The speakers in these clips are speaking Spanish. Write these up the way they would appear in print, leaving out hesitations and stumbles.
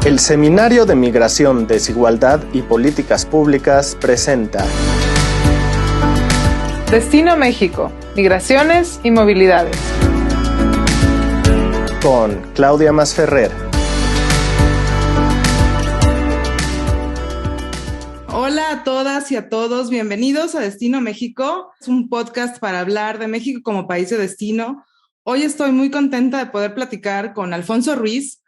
El Seminario de Migración, Desigualdad y Políticas Públicas presenta Destino México, Migraciones y Movilidades. Con Claudia Masferrer. Hola a todas y a todos, bienvenidos a Destino México. Es un podcast para hablar de México como país de destino. Hoy estoy muy contenta de poder platicar con Alfonso Ruiz.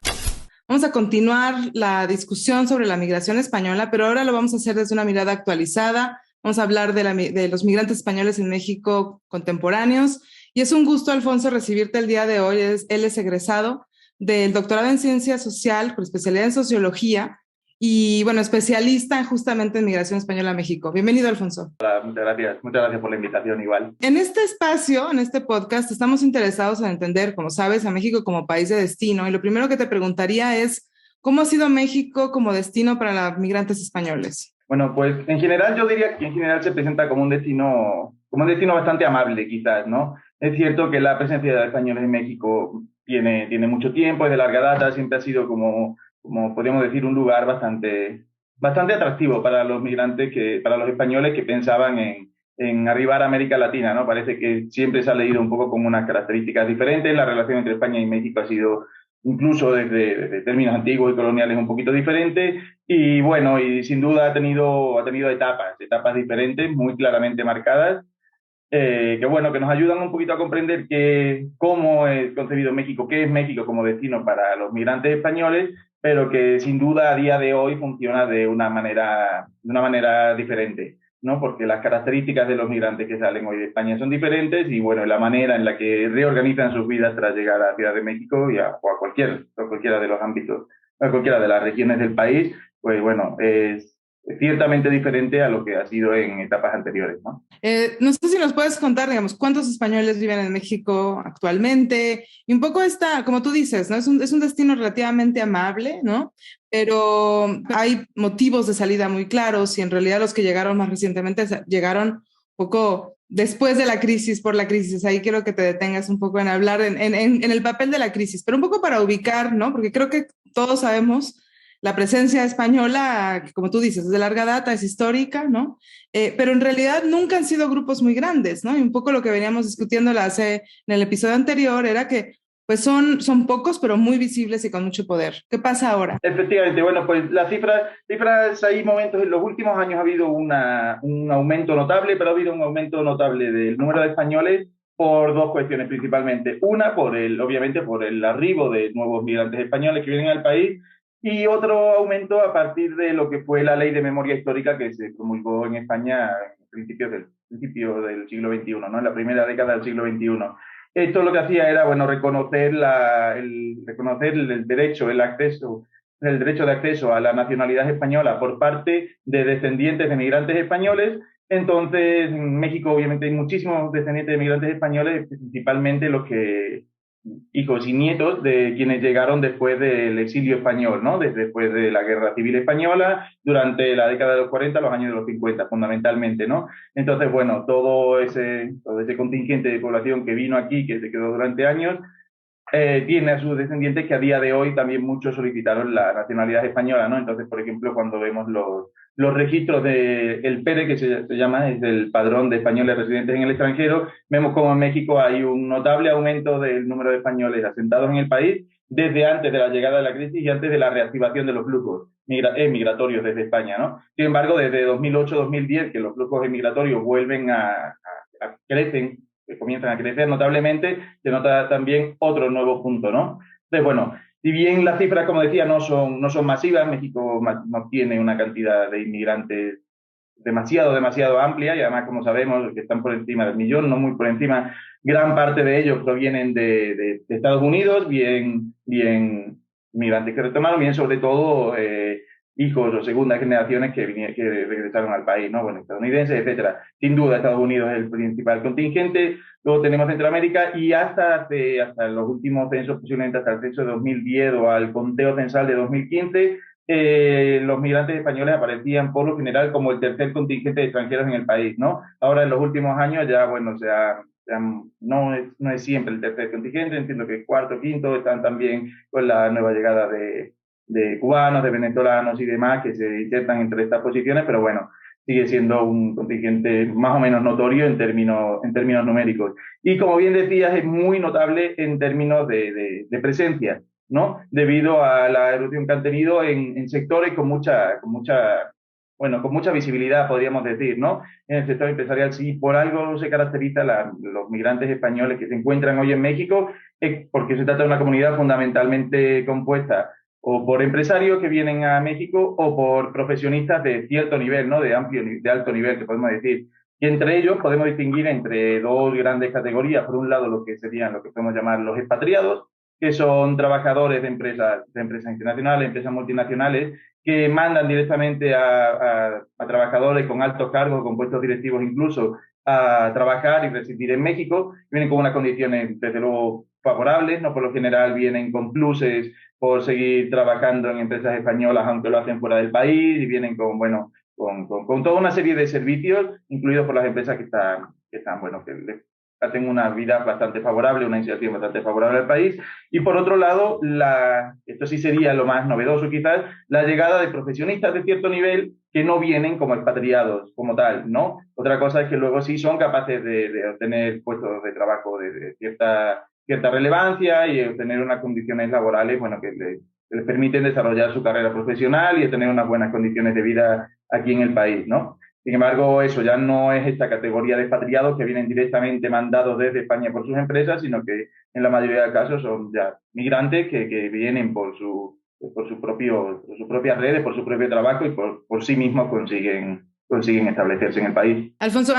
Vamos a continuar la discusión sobre la migración española, pero ahora lo vamos a hacer desde una mirada actualizada. Vamos a hablar de los migrantes españoles en México contemporáneos. Y es un gusto, Alfonso, recibirte el día de hoy. Él es egresado del doctorado en Ciencia Social, con especialidad en Sociología, y bueno, especialista justamente en migración española a México. Bienvenido, Alfonso. Hola, muchas gracias por la invitación, igual. En este espacio, en este podcast, estamos interesados en entender, como sabes, a México como país de destino, y lo primero que te preguntaría es, ¿cómo ha sido México como destino para los migrantes españoles? Bueno, pues en general yo diría que en general se presenta como un destino bastante amable, quizás, ¿no? Es cierto que la presencia de españoles en México tiene mucho tiempo, es de larga data, siempre ha sido como podríamos decir, un lugar bastante atractivo para los migrantes, para los españoles que pensaban en arribar a América Latina, ¿no? Parece que siempre se ha leído un poco con unas características diferentes. La relación entre España y México ha sido, incluso desde términos antiguos y coloniales, un poquito diferente. Y bueno, y sin duda ha tenido etapas diferentes, muy claramente marcadas. Que bueno, que nos ayudan un poquito a comprender cómo es concebido México, qué es México como destino para los migrantes españoles, pero que sin duda a día de hoy funciona de una manera diferente, ¿no? Porque las características de los migrantes que salen hoy de España son diferentes y bueno, la manera en la que reorganizan sus vidas tras llegar a la Ciudad de México o a cualquiera de los ámbitos, a cualquiera de las regiones del país, pues bueno, es ciertamente diferente a lo que ha sido en etapas anteriores, ¿no? No sé si nos puedes contar, digamos, cuántos españoles viven en México actualmente, y un poco como tú dices, ¿no? Es un destino relativamente amable, ¿no? Pero hay motivos de salida muy claros y en realidad los que llegaron más recientemente llegaron un poco después de la crisis, por la crisis. Ahí quiero que te detengas un poco en hablar en el papel de la crisis, pero un poco para ubicar, ¿no? Porque creo que todos sabemos la presencia española, que como tú dices, es de larga data, es histórica, ¿no? Pero en realidad nunca han sido grupos muy grandes, ¿no? Y un poco lo que veníamos discutiendo en el episodio anterior era que pues son pocos, pero muy visibles y con mucho poder. ¿Qué pasa ahora? Efectivamente, bueno, pues las cifras hay momentos, en los últimos años ha habido un aumento notable, pero ha habido un aumento notable del número de españoles por dos cuestiones principalmente. Una, obviamente por el arribo de nuevos migrantes españoles que vienen al país, y otro aumento a partir de lo que fue la Ley de Memoria Histórica que se promulgó en España a principio del siglo XXI, ¿no? En la primera década del siglo XXI. Esto lo que hacía era, bueno, reconocer el derecho de acceso a la nacionalidad española por parte de descendientes de migrantes españoles. Entonces, en México obviamente hay muchísimos descendientes de migrantes españoles, principalmente hijos y nietos de quienes llegaron después del exilio español, ¿no? Después de la Guerra Civil Española, durante la década de los 40, los años de los 50, fundamentalmente, ¿no? Entonces, bueno, todo ese contingente de población que vino aquí, que se quedó durante años, tiene a sus descendientes que a día de hoy también muchos solicitaron la nacionalidad española, ¿no? Entonces, por ejemplo, cuando vemos los registros del PERE, que se llama, es el Padrón de Españoles Residentes en el Extranjero, vemos como en México hay un notable aumento del número de españoles asentados en el país desde antes de la llegada de la crisis y antes de la reactivación de los flujos migratorios desde España, ¿no? Sin embargo, desde 2008-2010, que los flujos migratorios vuelven crecen, que comienzan a crecer notablemente, se nota también otro nuevo punto, ¿no? Entonces, bueno, si bien las cifras, como decía, no son masivas, México no tiene una cantidad de inmigrantes demasiado amplia, y además, como sabemos, que están por encima del millón, no muy por encima, gran parte de ellos provienen de Estados Unidos, bien migrantes que retomaron, bien sobre todo hijos o segundas generaciones que regresaron al país, ¿no? Bueno, estadounidenses, etcétera. Sin duda, Estados Unidos es el principal contingente. Luego tenemos Centroamérica y hasta los últimos censos, posiblemente hasta el censo de 2010 o al conteo censal de 2015, los migrantes españoles aparecían por lo general como el tercer contingente de extranjeros en el país, ¿no? Ahora, en los últimos años ya, bueno, no es siempre el tercer contingente, entiendo que cuarto, quinto, están también con la nueva llegada de de cubanos, de venezolanos y demás que se insertan entre estas posiciones, pero bueno, sigue siendo un contingente más o menos notorio en términos numéricos. Y como bien decías, es muy notable en términos de presencia, ¿no? Debido a la erupción que han tenido en sectores con mucha visibilidad, podríamos decir, ¿no? En el sector empresarial, sí, por algo se caracteriza los migrantes españoles que se encuentran hoy en México, porque se trata de una comunidad fundamentalmente compuesta o por empresarios que vienen a México o por profesionistas de cierto nivel, ¿no? De alto nivel, que podemos decir. Y entre ellos podemos distinguir entre dos grandes categorías. Por un lado, lo que serían lo que podemos llamar los expatriados, que son trabajadores de empresas internacionales, empresas multinacionales, que mandan directamente a trabajadores con altos cargos, con puestos directivos incluso, a trabajar y residir en México. Vienen con unas condiciones, desde luego, favorables, no por lo general vienen con pluses por seguir trabajando en empresas españolas, aunque lo hacen fuera del país, y vienen con, bueno, con toda una serie de servicios, incluidos por las empresas que están bueno, que les hacen una vida bastante favorable, una iniciativa bastante favorable al país. Y por otro lado, esto sí sería lo más novedoso quizás, la llegada de profesionistas de cierto nivel que no vienen como expatriados como tal, ¿no? Otra cosa es que luego sí son capaces de obtener puestos de trabajo de cierta relevancia y obtener unas condiciones laborales, bueno, que les permiten desarrollar su carrera profesional y tener unas buenas condiciones de vida aquí en el país, ¿no? Sin embargo, eso ya no es esta categoría de expatriados que vienen directamente mandados desde España por sus empresas, sino que en la mayoría de casos son ya migrantes que vienen por sus propias redes, por su propio trabajo y por sí mismos consiguen establecerse en el país. Alfonso,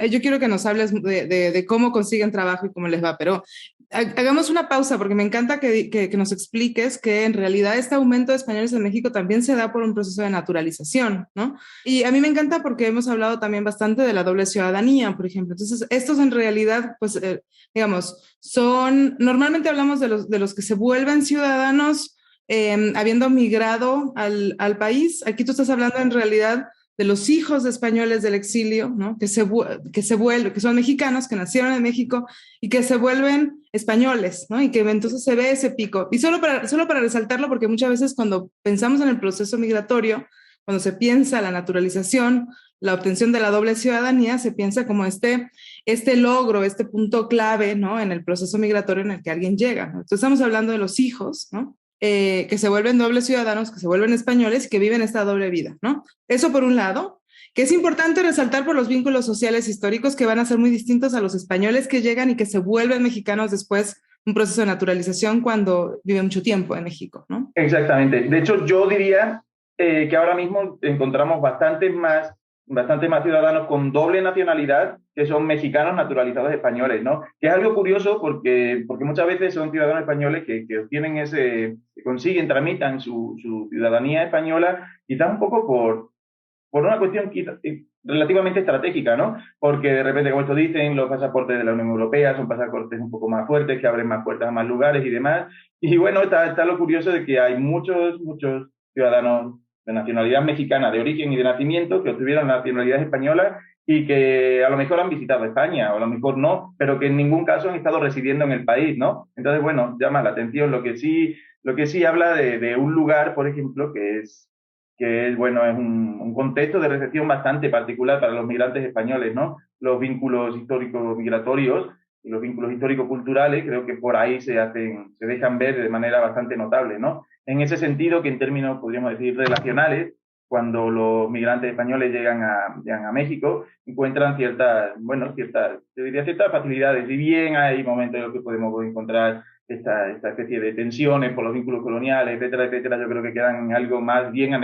yo quiero que nos hables de cómo consiguen trabajo y cómo les va, pero hagamos una pausa porque me encanta que nos expliques que en realidad este aumento de españoles en México también se da por un proceso de naturalización, ¿no? Y a mí me encanta porque hemos hablado también bastante de la doble ciudadanía, por ejemplo. Entonces, estos en realidad, pues, digamos, normalmente hablamos de los que se vuelven ciudadanos habiendo migrado al país. Aquí tú estás hablando en realidad de los hijos de españoles del exilio, ¿no? que son mexicanos, que nacieron en México y que se vuelven españoles, ¿no? Y que entonces se ve ese pico. Y solo para resaltarlo, porque muchas veces cuando pensamos en el proceso migratorio, cuando se piensa la naturalización, la obtención de la doble ciudadanía, se piensa como este logro, este punto clave, ¿no? En el proceso migratorio en el que alguien llega, ¿no? Entonces estamos hablando de los hijos, ¿no? Que se vuelven dobles ciudadanos, que se vuelven españoles y que viven esta doble vida, ¿no? Eso por un lado, que es importante resaltar por los vínculos sociales históricos que van a ser muy distintos a los españoles que llegan y que se vuelven mexicanos después un proceso de naturalización cuando viven mucho tiempo en México, ¿no? Exactamente. De hecho, yo diría que ahora mismo encontramos bastantes más ciudadanos con doble nacionalidad que son mexicanos naturalizados españoles, ¿no? Que es algo curioso porque muchas veces son ciudadanos españoles que obtienen tramitan su ciudadanía española, quizás un poco por una cuestión relativamente estratégica, ¿no? Porque de repente, como esto dicen, los pasaportes de la Unión Europea son pasaportes un poco más fuertes, que abren más puertas a más lugares y demás. Y bueno, está lo curioso de que hay muchos ciudadanos de nacionalidad mexicana, de origen y de nacimiento, que obtuvieron la nacionalidad española y que a lo mejor han visitado España, o a lo mejor no, pero que en ningún caso han estado residiendo en el país, ¿no? Entonces, bueno, llama la atención. Lo que sí habla de un lugar, por ejemplo, que es bueno, es un contexto de recepción bastante particular para los migrantes españoles, ¿no? Los vínculos históricos migratorios y los vínculos histórico-culturales creo que por ahí se dejan ver de manera bastante notable, ¿no? En ese sentido, que en términos, podríamos decir, relacionales, cuando los migrantes españoles llegan a México, encuentran ciertas facilidades. Y bien hay momentos en los que podemos encontrar esta especie de tensiones por los vínculos coloniales, etcétera, etcétera, yo creo que quedan en algo más bien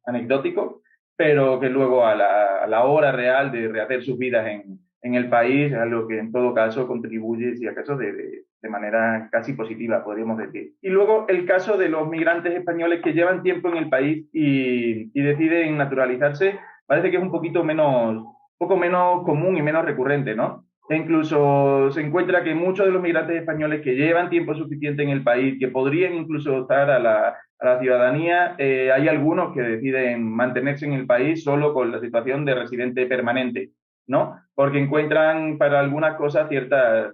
anecdótico, pero que luego a la hora real de rehacer sus vidas en el país es algo que en todo caso contribuye, si acaso, de manera casi positiva, podríamos decir. Y luego el caso de los migrantes españoles que llevan tiempo en el país y deciden naturalizarse, parece que es un poco menos común y menos recurrente, ¿no? E incluso se encuentra que muchos de los migrantes españoles que llevan tiempo suficiente en el país, que podrían incluso optar a la ciudadanía, hay algunos que deciden mantenerse en el país solo con la situación de residente permanente, ¿no? Porque encuentran para algunas cosas ciertas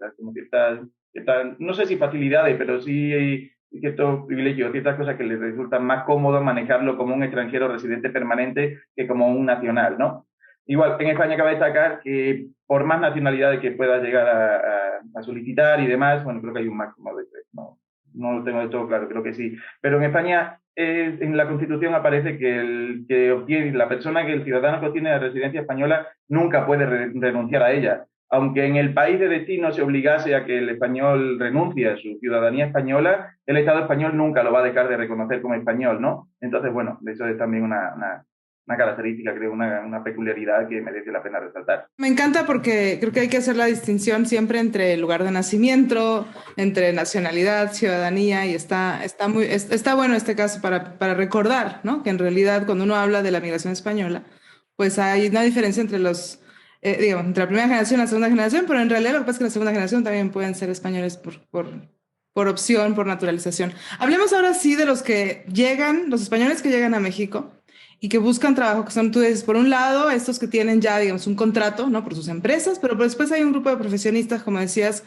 no sé si facilidades, pero sí ciertos privilegios, ciertas cosas que les resultan más cómodos manejarlo como un extranjero residente permanente que como un nacional, ¿no? Igual, en España cabe destacar que por más nacionalidades que pueda llegar a solicitar y demás, bueno, creo que hay un máximo de tres, no lo tengo de todo claro, creo que sí. Pero en España, en la Constitución aparece que la persona, que el ciudadano que obtiene la residencia española nunca puede renunciar a ella. Aunque en el país de destino se obligase a que el español renuncie a su ciudadanía española, el Estado español nunca lo va a dejar de reconocer como español, ¿no? Entonces, bueno, eso es también una característica, creo, una peculiaridad que merece la pena resaltar. Me encanta porque creo que hay que hacer la distinción siempre entre el lugar de nacimiento, entre nacionalidad, ciudadanía, y está bueno este caso para recordar, ¿no? Que en realidad cuando uno habla de la migración española, pues hay una diferencia entre digamos, entre la primera generación y la segunda generación, pero en realidad lo que pasa es que la segunda generación también pueden ser españoles por opción, por naturalización. Hablemos ahora sí de los españoles que llegan a México y que buscan trabajo, que son, tú dices, por un lado, estos que tienen ya, digamos, un contrato, ¿no? Por sus empresas, pero después hay un grupo de profesionistas, como decías,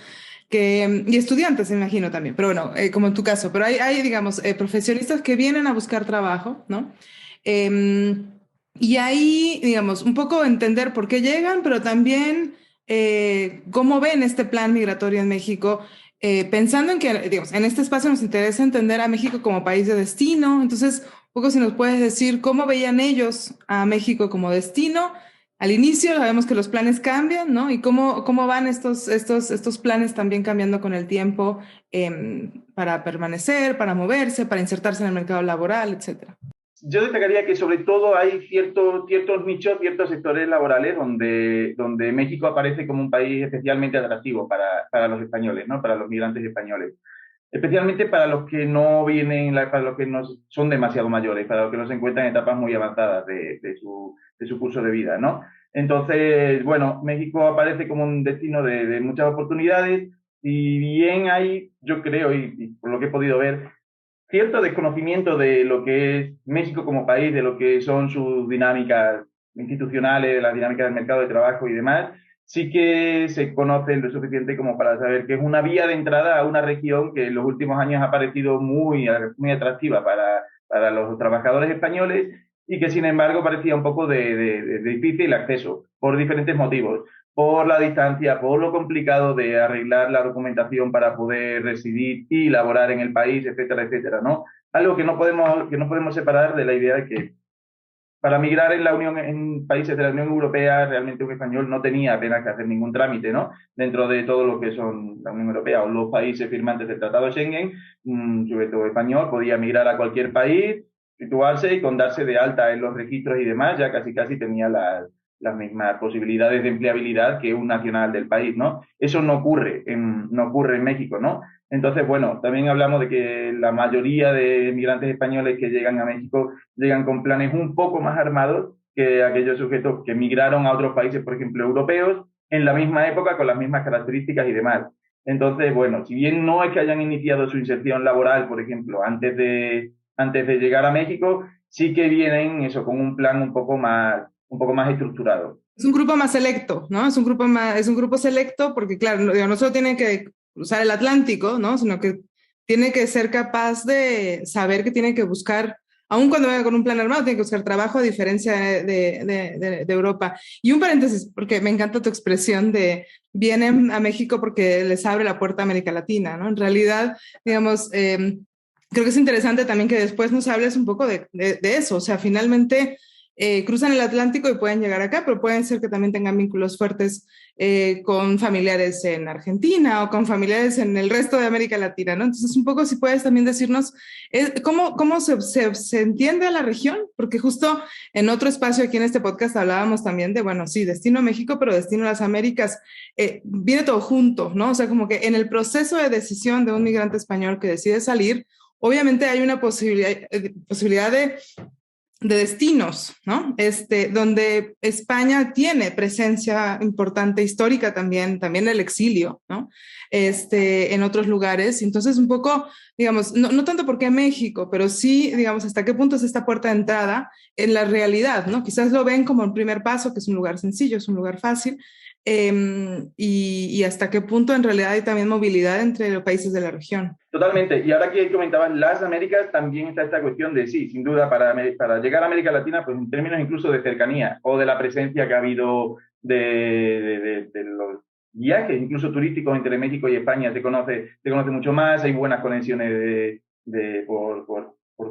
y estudiantes, me imagino también, pero bueno, como en tu caso, pero hay digamos, profesionistas que vienen a buscar trabajo, ¿no? Y ahí, digamos, un poco entender por qué llegan, pero también cómo ven este plan migratorio en México, pensando en que, digamos, en este espacio nos interesa entender a México como país de destino. Entonces, un poco si nos puedes decir cómo veían ellos a México como destino. Al inicio sabemos que los planes cambian, ¿no? Y cómo van estos planes también cambiando con el tiempo, para permanecer, para moverse, para insertarse en el mercado laboral, etcétera. Yo destacaría que sobre todo hay ciertos nichos, ciertos sectores laborales donde México aparece como un país especialmente atractivo para los españoles, ¿no? Para los migrantes españoles. Especialmente para los que no para los que no son demasiado mayores, para los que no se encuentran en etapas muy avanzadas de su curso de vida, ¿no? Entonces, bueno, México aparece como un destino de muchas oportunidades, y bien hay, yo creo, y por lo que he podido ver, cierto desconocimiento de lo que es México como país, de lo que son sus dinámicas institucionales, las dinámicas del mercado de trabajo y demás. Sí que se conoce lo suficiente como para saber que es una vía de entrada a una región que en los últimos años ha parecido muy atractiva para los trabajadores españoles, y que sin embargo parecía un poco de difícil acceso por diferentes motivos. Por la distancia, por lo complicado de arreglar la documentación para poder residir y laborar en el país, etcétera, etcétera, ¿no? Algo que no podemos separar de la idea de que para migrar en países de la Unión Europea, realmente un español no tenía apenas que hacer ningún trámite, ¿no? Dentro de todo lo que son la Unión Europea o los países firmantes del Tratado de Schengen, sobre todo español, podía migrar a cualquier país, situarse y con darse de alta en los registros y demás, ya casi tenía las mismas posibilidades de empleabilidad que un nacional del país, ¿no? Eso no ocurre en México, ¿no? Entonces, bueno, también hablamos de que la mayoría de migrantes españoles que llegan a México llegan con planes un poco más armados que aquellos sujetos que migraron a otros países, por ejemplo, europeos, en la misma época, con las mismas características y demás. Entonces, bueno, si bien no es que hayan iniciado su inserción laboral, por ejemplo, antes de llegar a México, sí que vienen eso con un plan un poco más estructurado. Es un grupo más selecto, ¿no? Es un grupo selecto porque, claro, no solo tiene que cruzar el Atlántico, ¿no? Sino que tiene que ser capaz de saber que tiene que buscar, aun cuando venga con un plan armado, tiene que buscar trabajo, a diferencia de Europa. Y un paréntesis, porque me encanta tu expresión de vienen a México porque les abre la puerta a América Latina, ¿no? En realidad, digamos, creo que es interesante también que después nos hables un poco de eso. O sea, finalmente cruzan el Atlántico y pueden llegar acá, pero pueden ser que también tengan vínculos fuertes con familiares en Argentina o con familiares en el resto de América Latina, ¿no? Entonces, un poco si puedes también decirnos cómo se entiende a la región, porque justo en otro espacio aquí en este podcast hablábamos también de, bueno, sí, destino a México, pero destino a las Américas, viene todo junto, ¿no? O sea, como que en el proceso de decisión de un migrante español que decide salir, obviamente hay una posibilidad de destinos, ¿no? Donde España tiene presencia importante, histórica también el exilio, ¿no? En otros lugares. Entonces, un poco, digamos, no tanto porque México, pero sí, digamos, hasta qué punto es esta puerta de entrada en la realidad, ¿no? Quizás lo ven como el primer paso, que es un lugar sencillo, es un lugar fácil, y hasta qué punto en realidad hay también movilidad entre los países de la región. Totalmente. Y ahora que comentabas las Américas, también está esta cuestión de, sí, sin duda, para llegar a América Latina, pues en términos incluso de cercanía o de la presencia que ha habido de los viajes, incluso turísticos entre México y España, se conoce mucho más, hay buenas conexiones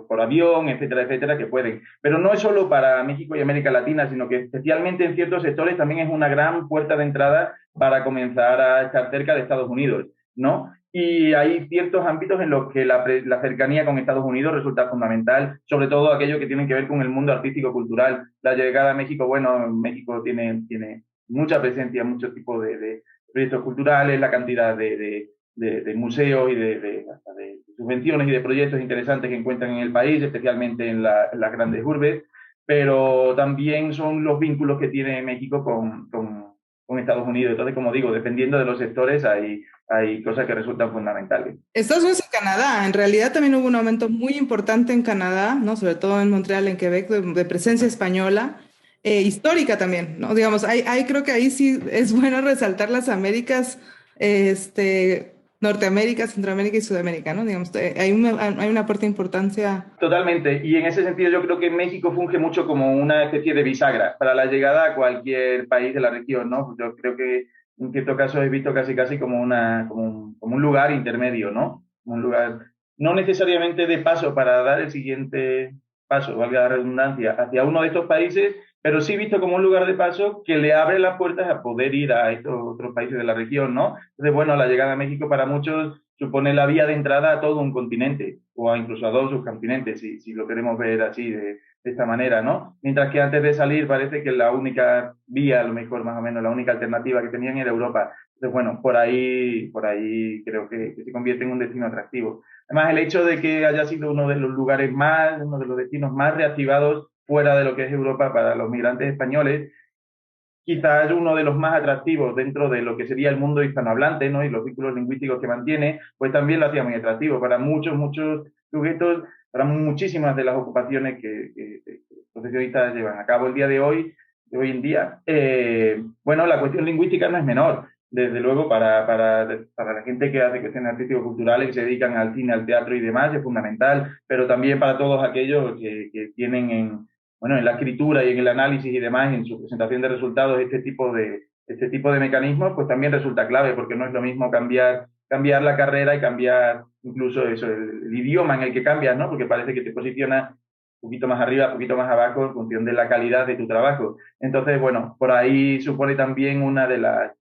por avión, etcétera, etcétera, que pueden. Pero no es solo para México y América Latina, sino que especialmente en ciertos sectores también es una gran puerta de entrada para comenzar a estar cerca de Estados Unidos, ¿no? Y hay ciertos ámbitos en los que la cercanía con Estados Unidos resulta fundamental, sobre todo aquello que tiene que ver con el mundo artístico-cultural. La llegada a México, bueno, México tiene mucha presencia, muchos tipos de proyectos culturales, la cantidad de museos y de subvenciones y de proyectos interesantes que encuentran en el país, especialmente en las grandes urbes, pero también son los vínculos que tiene México con Estados Unidos. Entonces, como digo, dependiendo de los sectores hay cosas que resultan fundamentales. Estados Unidos y Canadá, en realidad también hubo un aumento muy importante en Canadá, ¿no? Sobre todo en Montreal, en Quebec, de presencia española, histórica también, ¿no? Digamos, creo que ahí sí es bueno resaltar las Américas, Norteamérica, Centroamérica y Sudamérica, ¿no? Digamos, hay una aporte de importancia. Totalmente, y en ese sentido yo creo que México funge mucho como una especie de bisagra para la llegada a cualquier país de la región, ¿no? Yo creo que en ciertos casos he visto casi como un lugar intermedio, ¿no? Un lugar no necesariamente de paso para dar el siguiente paso, valga la redundancia, hacia uno de estos países, pero sí visto como un lugar de paso que le abre las puertas a poder ir a estos otros países de la región, ¿no? Entonces, bueno, la llegada a México para muchos supone la vía de entrada a todo un continente, o incluso a dos subcontinentes, si lo queremos ver así, de esta manera, ¿no? Mientras que antes de salir parece que la única vía, a lo mejor más o menos la única alternativa que tenían era Europa. Entonces, bueno, por ahí creo que se convierte en un destino atractivo. Además, el hecho de que haya sido uno de los lugares más, uno de los destinos más reactivados fuera de lo que es Europa para los migrantes españoles, quizás uno de los más atractivos dentro de lo que sería el mundo hispanohablante, ¿no? Y los vínculos lingüísticos que mantiene, pues también lo hacía muy atractivo para muchos sujetos, para muchísimas de las ocupaciones que profesionistas llevan a cabo el día de hoy en día. Bueno, la cuestión lingüística no es menor. Desde luego, para la gente que hace cuestiones artístico-culturales, que se dedican al cine, al teatro y demás, es fundamental, pero también para todos aquellos que tienen en la escritura y en el análisis y demás, en su presentación de resultados, este tipo de mecanismos, pues también resulta clave, porque no es lo mismo cambiar la carrera y cambiar incluso eso, el idioma en el que cambias, ¿no? Porque parece que te posiciona un poquito más arriba, un poquito más abajo, en función de la calidad de tu trabajo. Entonces, bueno, por ahí supone también una de las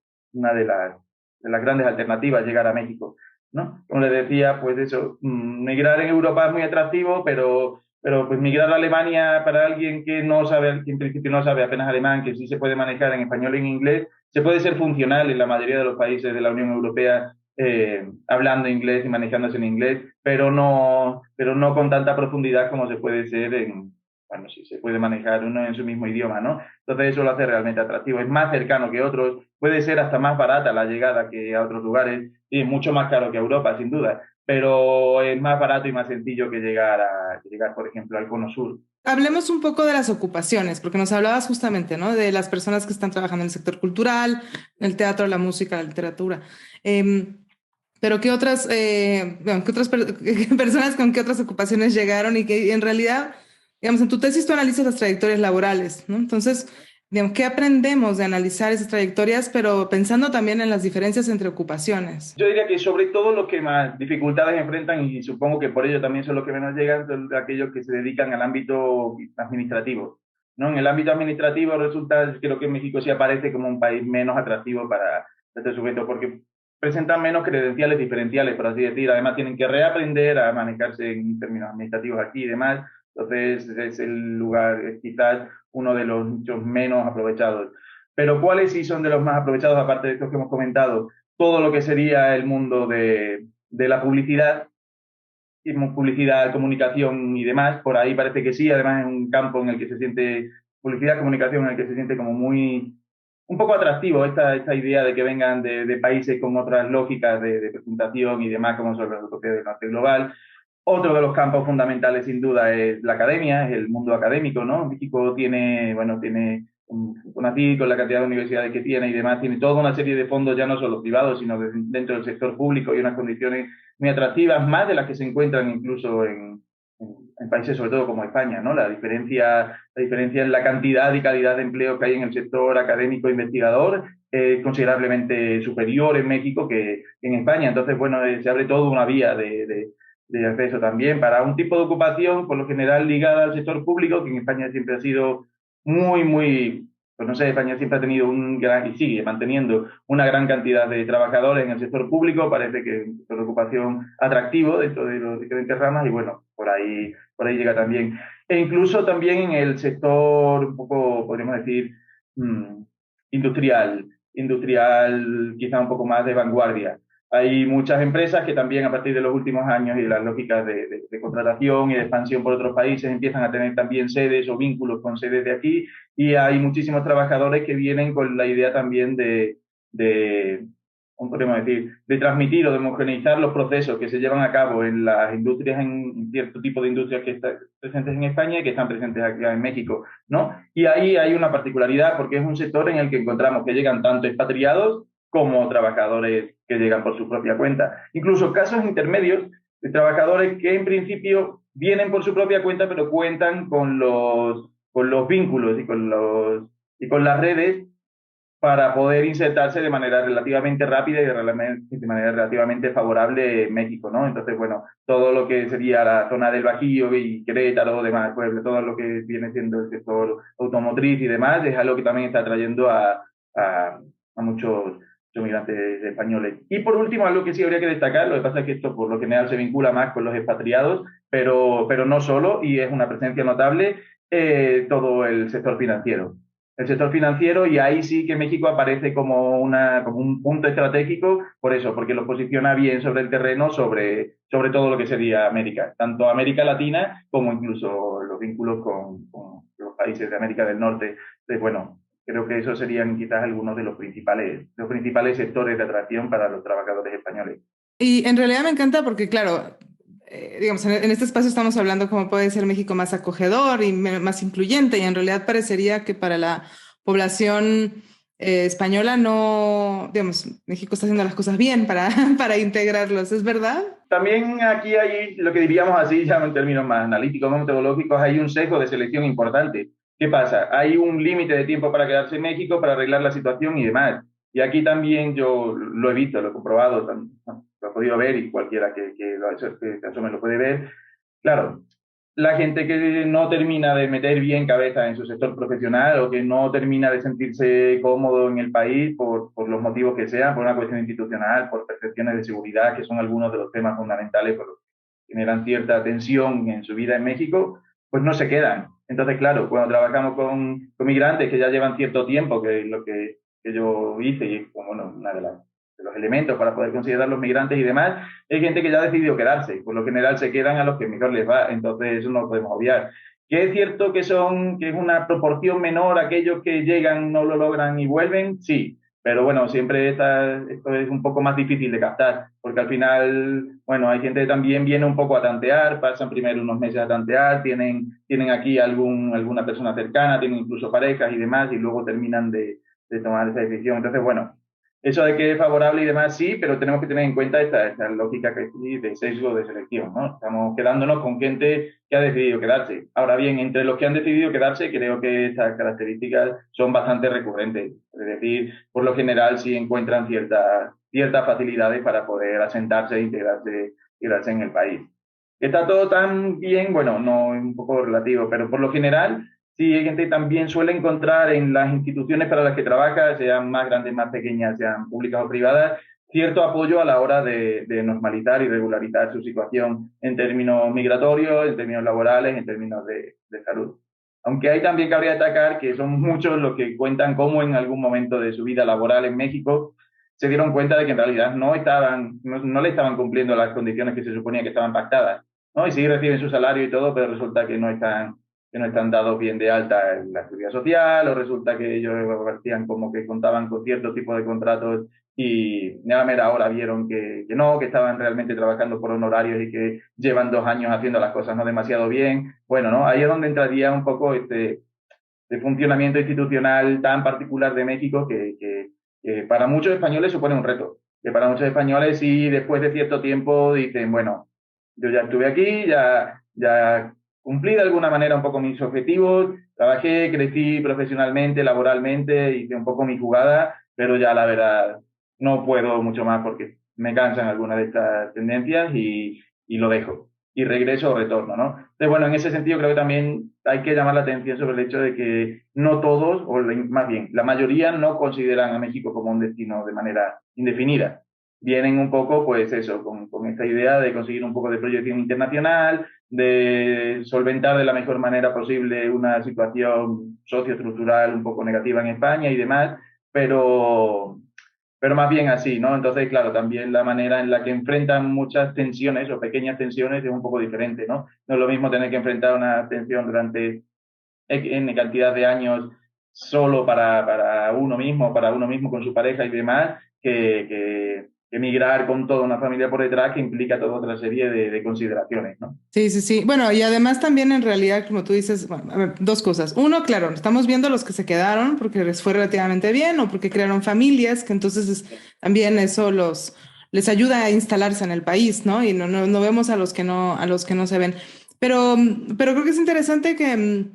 grandes alternativas llegar a México, ¿no? Como les decía, pues eso, migrar en Europa es muy atractivo, pero pues migrar a Alemania para alguien que en principio no sabe apenas alemán, que sí se puede manejar en español y en inglés, se puede ser funcional en la mayoría de los países de la Unión Europea hablando inglés y manejándose en inglés, pero no con tanta profundidad como se puede ser bueno, sí se puede manejar uno en su mismo idioma, ¿no? Entonces eso lo hace realmente atractivo. Es más cercano que otros, puede ser hasta más barata la llegada que a otros lugares, y es mucho más caro que Europa, sin duda, pero es más barato y más sencillo que llegar, por ejemplo, al Cono Sur. Hablemos un poco de las ocupaciones, porque nos hablabas justamente, ¿no? De las personas que están trabajando en el sector cultural, en el teatro, la música, la literatura. Pero ¿qué otras personas con qué otras ocupaciones llegaron y que en realidad, digamos, en tu tesis tú analizas las trayectorias laborales, ¿no? Entonces, digamos, ¿qué aprendemos de analizar esas trayectorias, pero pensando también en las diferencias entre ocupaciones? Yo diría que sobre todo los que más dificultades enfrentan, y supongo que por ello también son los que menos llegan, son aquellos que se dedican al ámbito administrativo, ¿no? En el ámbito administrativo creo que México sí aparece como un país menos atractivo para este sujeto, porque presentan menos credenciales diferenciales, por así decir. Además, tienen que reaprender a manejarse en términos administrativos aquí y demás. Entonces, es el lugar, es quizás uno de los nichos menos aprovechados. Pero ¿cuáles sí son de los más aprovechados, aparte de estos que hemos comentado? Todo lo que sería el mundo de la publicidad, comunicación y demás, por ahí parece que sí, además es un campo en el que se siente, publicidad, comunicación, en el que se siente como un poco atractivo esta idea de que vengan de países con otras lógicas de presentación y demás, como son los europeos del norte global. Otro de los campos fundamentales, sin duda, es la academia, es el mundo académico, ¿no? México tiene CONACYT, con la cantidad de universidades que tiene y demás, tiene toda una serie de fondos, ya no solo privados, sino dentro del sector público, y unas condiciones muy atractivas, más de las que se encuentran incluso en países sobre todo como España, ¿no? La diferencia en la cantidad y calidad de empleo que hay en el sector académico investigador es considerablemente superior en México que en España. Entonces, bueno, se abre toda una vía de acceso también para un tipo de ocupación, por lo general ligada al sector público, que en España siempre ha sido muy, pues no sé, España siempre ha tenido y sigue manteniendo una gran cantidad de trabajadores en el sector público, parece que es un sector de ocupación atractivo dentro de las diferentes ramas, y bueno, por ahí llega también. E incluso también en el sector, un poco, podríamos decir, industrial, quizá un poco más de vanguardia. Hay muchas empresas que también a partir de los últimos años y de las lógicas de contratación y de expansión por otros países empiezan a tener también sedes o vínculos con sedes de aquí, y hay muchísimos trabajadores que vienen con la idea también ¿cómo podemos decir?, de transmitir o de homogeneizar los procesos que se llevan a cabo en las industrias, en cierto tipo de industrias que están presentes en España y que están presentes aquí en México, ¿no? Y ahí hay una particularidad porque es un sector en el que encontramos que llegan tanto expatriados como trabajadores que llegan por su propia cuenta. Incluso casos intermedios de trabajadores que en principio vienen por su propia cuenta, pero cuentan con los vínculos y con las redes para poder insertarse de manera relativamente rápida y de manera relativamente favorable en México, ¿no? Entonces, bueno, todo lo que sería la zona del Bajío y Querétaro, demás pueblos, todo lo que viene siendo el sector automotriz y demás, es algo que también está atrayendo a muchos migrantes españoles. Y por último, algo que sí habría que destacar, lo que pasa es que esto por lo general se vincula más con los expatriados, pero no solo, y es una presencia notable, todo el sector financiero. El sector financiero, y ahí sí que México aparece como un punto estratégico, por eso, porque lo posiciona bien sobre el terreno, sobre todo lo que sería América, tanto América Latina como incluso los vínculos con los países de América del Norte. Entonces, bueno, creo que esos serían quizás algunos de los principales sectores de atracción para los trabajadores españoles. Y en realidad me encanta porque, claro, digamos, en este espacio estamos hablando cómo puede ser México más acogedor y más incluyente, y en realidad parecería que para la población española no, digamos, México está haciendo las cosas bien para, para integrarlos, ¿es verdad? También aquí hay lo que diríamos así, ya en términos más analíticos, más metodológicos, hay un sesgo de selección importante. ¿Qué pasa? Hay un límite de tiempo para quedarse en México, para arreglar la situación y demás. Y aquí también yo lo he visto, lo he comprobado, lo he podido ver, y cualquiera que lo asome lo puede ver. Claro, la gente que no termina de meter bien cabeza en su sector profesional o que no termina de sentirse cómodo en el país por los motivos que sean, por una cuestión institucional, por percepciones de seguridad, que son algunos de los temas fundamentales por los que generan cierta tensión en su vida en México, pues no se quedan. Entonces, claro, cuando trabajamos con migrantes que ya llevan cierto tiempo, que es lo que yo hice, y bueno, una de los elementos para poder considerar los migrantes y demás, hay gente que ya ha decidido quedarse, por lo general se quedan a los que mejor les va, entonces eso no lo podemos obviar. Que es cierto que es una proporción menor aquellos que llegan, no lo logran y vuelven, sí, pero bueno, siempre esto es un poco más difícil de captar, porque al final, bueno, hay gente que también viene un poco a tantear, pasan primero unos meses a tantear, tienen aquí alguna persona cercana, tienen incluso parejas y demás, y luego terminan de tomar esa decisión. Entonces, bueno, eso de que es favorable y demás, sí, pero tenemos que tener en cuenta esta lógica que sí, de sesgo de selección, ¿no? Estamos quedándonos con gente que ha decidido quedarse. Ahora bien, entre los que han decidido quedarse, creo que estas características son bastante recurrentes. Es decir, por lo general sí encuentran ciertas facilidades para poder asentarse e integrarse en el país. ¿Está todo tan bien? Bueno, no, es un poco relativo, pero por lo general sí, hay gente que también suele encontrar en las instituciones para las que trabaja, sean más grandes, más pequeñas, sean públicas o privadas, cierto apoyo a la hora de normalizar y regularizar su situación en términos migratorios, en términos laborales, en términos de salud. Aunque hay también cabría destacar que son muchos los que cuentan cómo en algún momento de su vida laboral en México se dieron cuenta de que en realidad no le estaban cumpliendo las condiciones que se suponía que estaban pactadas, ¿no? Y sí reciben su salario y todo, pero resulta que no están dados bien de alta en la seguridad social, o resulta que ellos partían como que contaban con cierto tipo de contratos y a la mera hora vieron que no, que estaban realmente trabajando por honorarios y que llevan 2 años haciendo las cosas no demasiado bien. Bueno, ¿no? Ahí es donde entraría un poco de funcionamiento institucional tan particular de México que para muchos españoles supone un reto. Que para muchos españoles sí, después de cierto tiempo dicen, bueno, yo ya estuve aquí, ya cumplí de alguna manera un poco mis objetivos, trabajé, crecí profesionalmente, laboralmente, hice un poco mi jugada, pero ya la verdad no puedo mucho más porque me cansan algunas de estas tendencias y lo dejo. Y regreso o retorno, ¿no? Entonces, bueno, en ese sentido creo que también hay que llamar la atención sobre el hecho de que no todos, o más bien, la mayoría no consideran a México como un destino de manera indefinida. Vienen un poco, pues eso, con esta idea de conseguir un poco de proyección internacional, de solventar de la mejor manera posible una situación socioestructural un poco negativa en España y demás, pero, pero más bien así, ¿no? Entonces, claro, también la manera en la que enfrentan muchas tensiones o pequeñas tensiones es un poco diferente, ¿no? No es lo mismo tener que enfrentar una tensión durante N cantidad de años solo para uno mismo con su pareja y demás, que migrar con toda una familia por detrás que implica toda otra serie de consideraciones, ¿no? Sí, sí, sí. Bueno, y además también en realidad, como tú dices, bueno, a ver, dos cosas. Uno, claro, estamos viendo los que se quedaron porque les fue relativamente bien o porque crearon familias, que entonces también eso les ayuda a instalarse en el país, ¿no? Y no vemos a los que no se ven. Pero creo que es interesante que,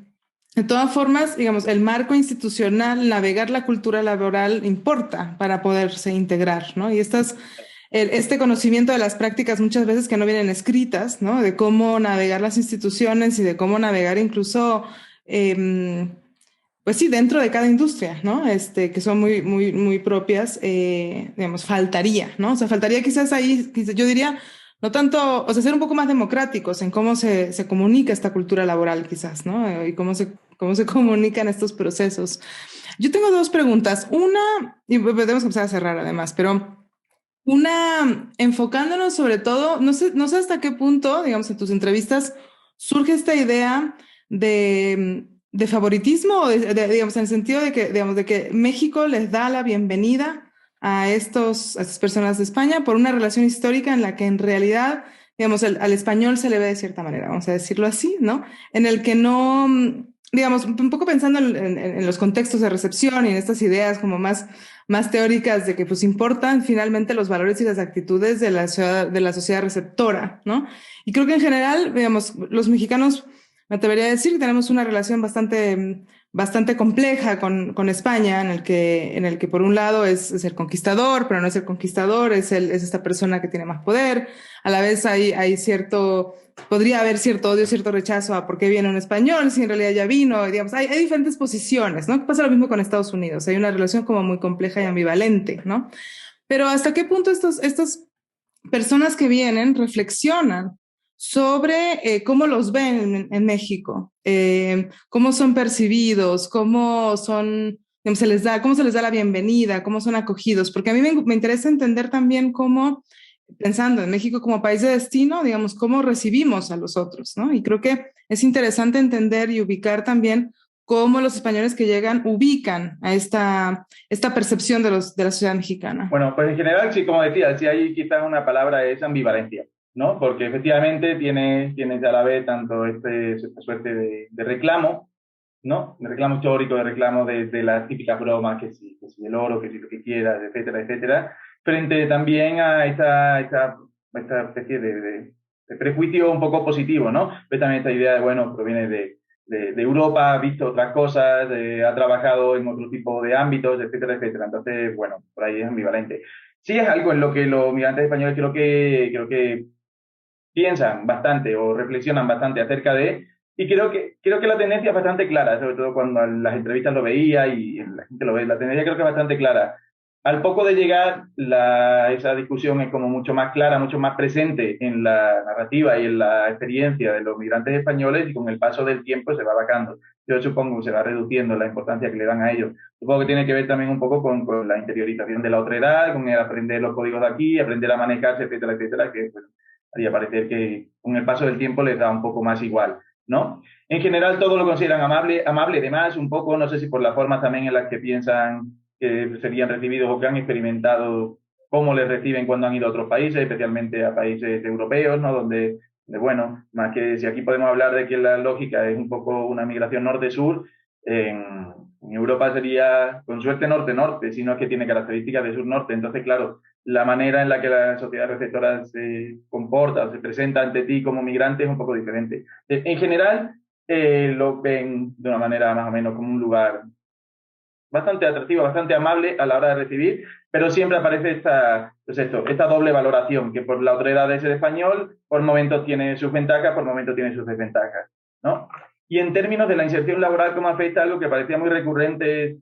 de todas formas, digamos, el marco institucional, navegar la cultura laboral importa para poderse integrar, ¿no? Y este conocimiento de las prácticas muchas veces que no vienen escritas, ¿no? De cómo navegar las instituciones y de cómo navegar incluso, pues sí, dentro de cada industria, ¿no? Que son muy propias, digamos, faltaría, ¿no? O sea, faltaría quizás ahí, yo diría, no tanto, o sea, ser un poco más democráticos en cómo se comunica esta cultura laboral, quizás, ¿no? Y cómo se comunican estos procesos. Yo tengo dos preguntas. Una, y podemos empezar a cerrar además, pero una, enfocándonos sobre todo, no sé hasta qué punto, digamos, en tus entrevistas surge esta idea de favoritismo, o digamos, en el sentido de que, digamos, de que México les da la bienvenida a estas personas de España por una relación histórica en la que en realidad, digamos, al español se le ve de cierta manera, vamos a decirlo así, ¿no? En el que no, digamos, un poco pensando en los contextos de recepción y en estas ideas como más teóricas de que pues importan finalmente los valores y las actitudes de la sociedad receptora, ¿no? Y creo que en general, digamos, los mexicanos, me atrevería a decir que tenemos una relación bastante compleja con España, en el que por un lado es el conquistador, pero no es el conquistador, es esta persona que tiene más poder. A la vez hay podría haber cierto odio, cierto rechazo a por qué viene un español, si en realidad ya vino, digamos, hay diferentes posiciones, ¿no? Pasa lo mismo con Estados Unidos, hay una relación como muy compleja y ambivalente, ¿no? Pero ¿hasta qué punto estas personas que vienen reflexionan sobre cómo los ven en México, cómo son percibidos, cómo se les da la bienvenida, cómo son acogidos? Porque a mí me interesa entender también cómo, pensando en México como país de destino, digamos, cómo recibimos a los otros, ¿no? Y creo que es interesante entender y ubicar también cómo los españoles que llegan ubican a esta percepción de la sociedad mexicana. Bueno, pues en general, sí, como decía, sí hay quizás una palabra es ambivalencia, ¿no? Porque efectivamente tienes a la vez tanto esta suerte de reclamo, ¿no? De reclamo histórico, de reclamo de las típicas bromas, que si el oro, que si lo que quieras, etcétera, etcétera, frente también a esta especie de prejuicio un poco positivo, ¿no? Pues también esta idea de, bueno, proviene de Europa, ha visto otras cosas, ha trabajado en otro tipo de ámbitos, etcétera, etcétera. Entonces, bueno, por ahí es ambivalente. Sí es algo en lo que los migrantes españoles creo que piensan bastante o reflexionan bastante acerca de, y creo que la tendencia es bastante clara, sobre todo cuando en las entrevistas lo veía y la gente lo ve, la tendencia creo que es bastante clara. Al poco de llegar, esa discusión es como mucho más clara, mucho más presente en la narrativa y en la experiencia de los migrantes españoles, y con el paso del tiempo se va bajando. Yo supongo que se va reduciendo la importancia que le dan a ellos. Supongo que tiene que ver también un poco con la interiorización de la otra edad, con el aprender los códigos de aquí, aprender a manejarse, etcétera, etcétera, que pues, haría parecer que con el paso del tiempo les da un poco más igual, ¿no? En general todo lo consideran amable de más, un poco, no sé si por la forma también en las que piensan que serían recibidos o que han experimentado cómo les reciben cuando han ido a otros países, especialmente a países europeos, ¿no? Donde, bueno, más que si aquí podemos hablar de que la lógica es un poco una migración norte-sur, En Europa sería, con suerte, norte-norte, sino que tiene características de sur-norte. Entonces, claro, la manera en la que la sociedad receptora se comporta o se presenta ante ti como migrante es un poco diferente. En general, lo ven de una manera más o menos como un lugar bastante atractivo, bastante amable a la hora de recibir, pero siempre aparece esta doble valoración, que por la otredad de ser español, por momentos tiene sus ventajas, por momentos tiene sus desventajas, ¿no? Y en términos de la inserción laboral, ¿cómo afecta? Algo que parecía muy recurrente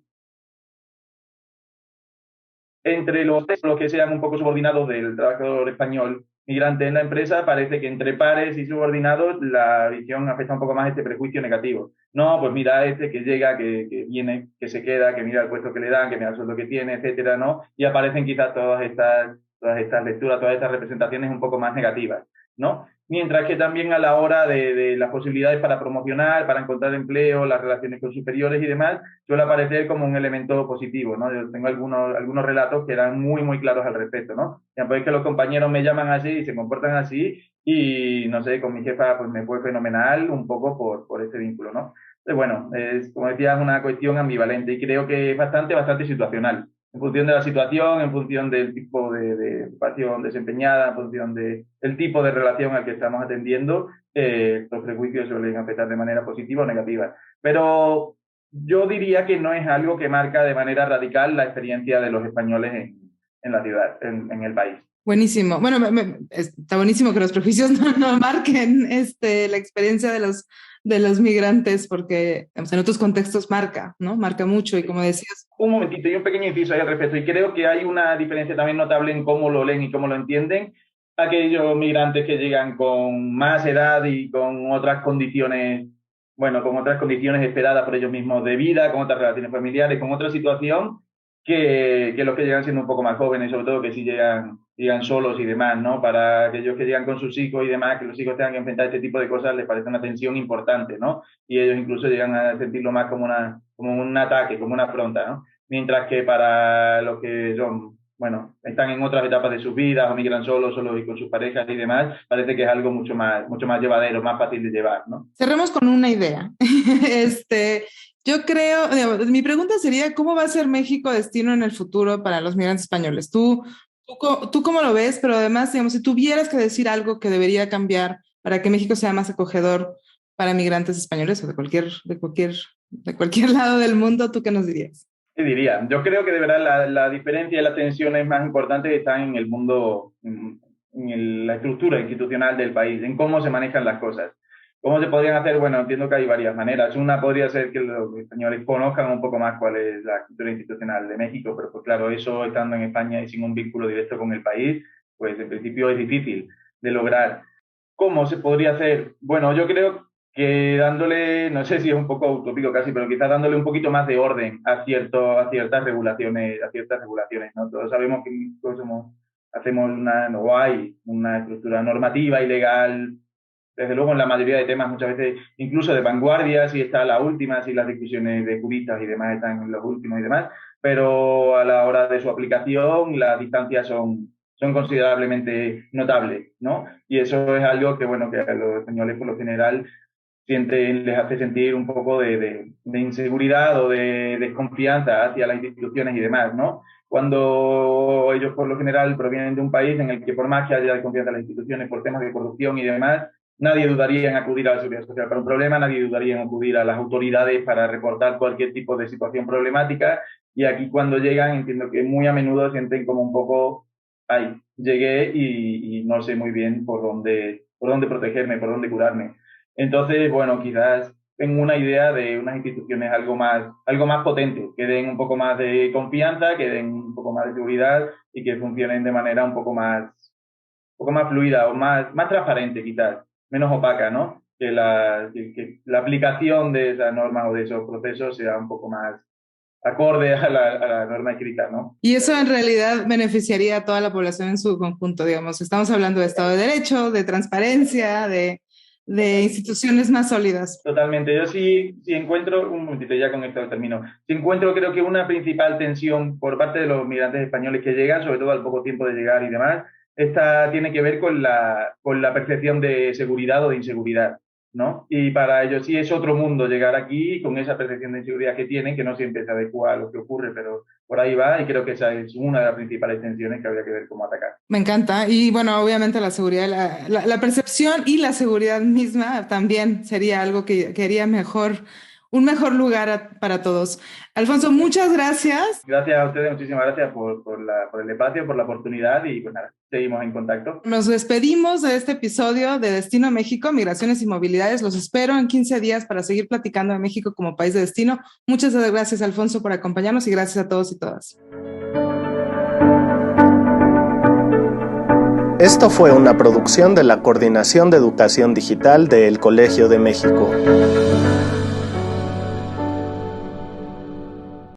entre los que sean un poco subordinados del trabajador español migrante en la empresa, parece que entre pares y subordinados la visión afecta un poco más este prejuicio negativo. No, pues mira este que llega, que viene, que se queda, que mira el puesto que le dan, que mira el sueldo que tiene, etcétera, ¿no? Y aparecen quizás todas estas lecturas, todas estas representaciones un poco más negativas, ¿no? Mientras que también a la hora de las posibilidades para promocionar, para encontrar empleo, las relaciones con superiores y demás, suele aparecer como un elemento positivo, ¿no? Yo tengo algunos relatos que eran muy, muy claros al respecto, ¿no? Ya pues que los compañeros me llaman así y se comportan así y, no sé, con mi jefa pues me fue fenomenal un poco por ese vínculo, ¿no? Entonces, bueno, es, como decía, es una cuestión ambivalente y creo que es bastante situacional. En función de la situación, en función del tipo de ocupación desempeñada, en función del tipo de relación al que estamos atendiendo, los prejuicios suelen afectar de manera positiva o negativa. Pero yo diría que no es algo que marca de manera radical la experiencia de los españoles en la ciudad, en el país. Buenísimo. Bueno, está buenísimo que los prejuicios no marquen la experiencia de los migrantes, porque digamos, en otros contextos marca, ¿no? Marca mucho y como decías. Un momentito y un pequeño inciso ahí al respecto, y creo que hay una diferencia también notable en cómo lo leen y cómo lo entienden aquellos migrantes que llegan con más edad y con otras condiciones, bueno, con otras condiciones esperadas por ellos mismos de vida, con otras relaciones familiares, con otra situación, que los que llegan siendo un poco más jóvenes, sobre todo que si llegan solos y demás, ¿no? Para aquellos que llegan con sus hijos y demás, que los hijos tengan que enfrentar este tipo de cosas, les parece una tensión importante, ¿no? Y ellos incluso llegan a sentirlo más como un ataque, como una afronta, ¿no? Mientras que para los que son, bueno, están en otras etapas de sus vidas o migran solos y con sus parejas y demás, parece que es algo mucho más llevadero, más fácil de llevar, ¿no? Cerremos con una idea. Yo creo, digamos, mi pregunta sería, ¿cómo va a ser México destino en el futuro para los migrantes españoles? ¿Tú cómo lo ves? Pero además, digamos, si tuvieras que decir algo que debería cambiar para que México sea más acogedor para migrantes españoles o de cualquier lado del mundo, ¿tú qué nos dirías? ¿Qué diría? Yo creo que de verdad la diferencia y las tensiones más importantes están en el mundo, la estructura institucional del país, en cómo se manejan las cosas. ¿Cómo se podrían hacer? Bueno, entiendo que hay varias maneras. Una podría ser que los españoles conozcan un poco más cuál es la estructura institucional de México, pero pues claro, eso estando en España y sin un vínculo directo con el país, pues en principio es difícil de lograr. ¿Cómo se podría hacer? Bueno, yo creo que dándole, no sé si es un poco utópico casi, pero quizás dándole un poquito más de orden a ciertas regulaciones, ¿no? Todos sabemos que no hay una estructura normativa y legal, desde luego en la mayoría de temas, muchas veces incluso de vanguardia, si está la última, si las discusiones de juristas y demás están en los últimos y demás, pero a la hora de su aplicación las distancias son considerablemente notables, ¿no? Y eso es algo que, bueno, que a los españoles por lo general les hace sentir un poco de inseguridad o de desconfianza hacia las instituciones y demás, ¿no? Cuando ellos por lo general provienen de un país en el que por más que haya desconfianza en las instituciones por temas de corrupción y demás, nadie dudaría en acudir a la seguridad social para un problema, nadie dudaría en acudir a las autoridades para reportar cualquier tipo de situación problemática, y aquí cuando llegan entiendo que muy a menudo sienten como un poco, ay, llegué y no sé muy bien por dónde protegerme, por dónde curarme. Entonces, bueno, quizás tengo una idea de unas instituciones algo más potentes, que den un poco más de confianza, que den un poco más de seguridad y que funcionen de manera un poco más fluida o más transparente, quizás, menos opaca, ¿no? Que la aplicación de esas normas o de esos procesos sea un poco más acorde a la norma escrita, ¿no? Y eso en realidad beneficiaría a toda la población en su conjunto, digamos. Estamos hablando de Estado de Derecho, de transparencia, de instituciones más sólidas. Totalmente. Yo sí encuentro, un momentito ya con esto termino, sí encuentro creo que una principal tensión por parte de los migrantes españoles que llegan, sobre todo al poco tiempo de llegar y demás, esta tiene que ver con la percepción de seguridad o de inseguridad. ¿no? Y para ellos sí es otro mundo llegar aquí con esa percepción de inseguridad que tienen, que no siempre se adecua a lo que ocurre, pero por ahí va y creo que esa es una de las principales tensiones que habría que ver cómo atacar. Me encanta. Y bueno, obviamente la seguridad, la percepción y la seguridad misma también sería algo que haría mejor, un mejor lugar para todos. Alfonso, muchas gracias. Gracias a ustedes, muchísimas gracias por el espacio, por la oportunidad y pues nada, seguimos en contacto. Nos despedimos de este episodio de Destino México, Migraciones y Movilidades. Los espero en 15 días para seguir platicando de México como país de destino. Muchas gracias, Alfonso, por acompañarnos y gracias a todos y todas. Esto fue una producción de la Coordinación de Educación Digital del Colegio de México.